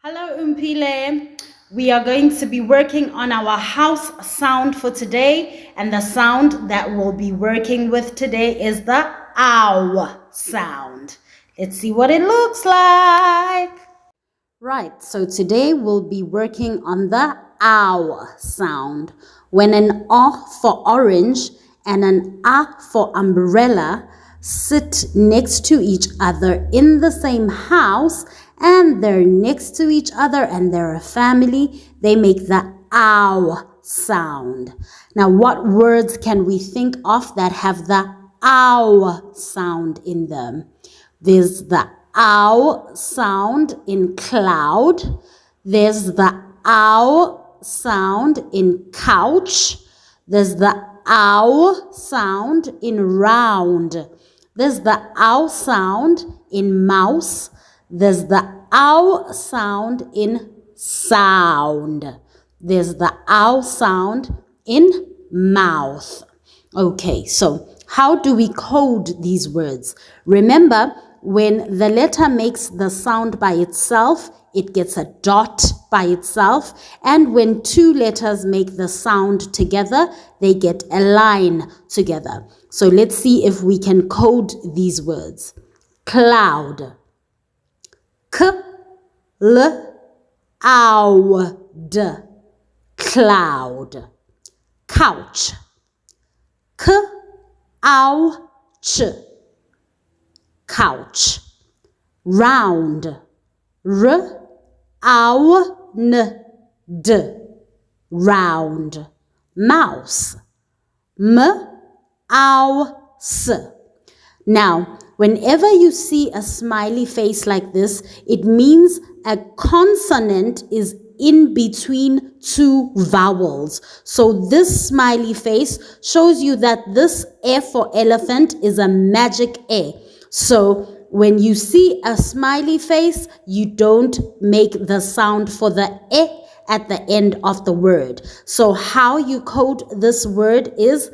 Hello, Umpile. We are going to be working on our house sound for today, and the sound that we'll be working with today is the ow sound. Let's see what it looks like. Right, so today we'll be working on the ow sound. When an O for orange and an A for umbrella sit next to each other in the same house and they're next to each other and they're a family, they make the ow sound. Now, what words can we think of that have the ow sound in them? There's the ow sound in cloud. There's the ow sound in couch. There's the ow sound in round. There's the ow sound in mouse. There's the ow sound in sound. There's the ow sound in mouth. Okay, so how do we code these words? Remember, when the letter makes the sound by itself, it gets a dot by itself. And when two letters make the sound together, they get a line together. So let's see if we can code these words. Cloud. K-l-ow-d. Cloud. Couch. K-ow-ch. Couch. Round. R-ow-n-d. Round. Mouse. M-ow-s. Now, whenever you see a smiley face like this, it means a consonant is in between two vowels. So this smiley face shows you that this E for elephant is a magic E. So when you see a smiley face, you don't make the sound for the E at the end of the word. So how you code this word is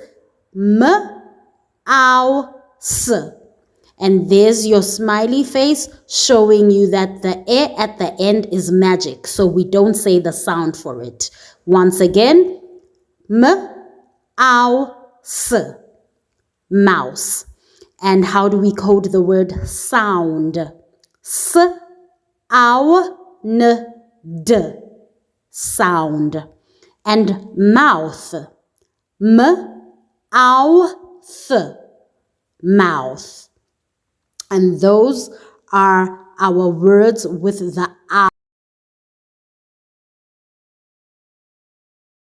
m-ow-s. And there's your smiley face showing you that the E at the end is magic. So we don't say the sound for it. Once again, m-ow-s. Mouse. And how do we code the word sound? S-ow-n-d. Sound. And mouth. M-ow-th. Mouth. And those are our words with the ow.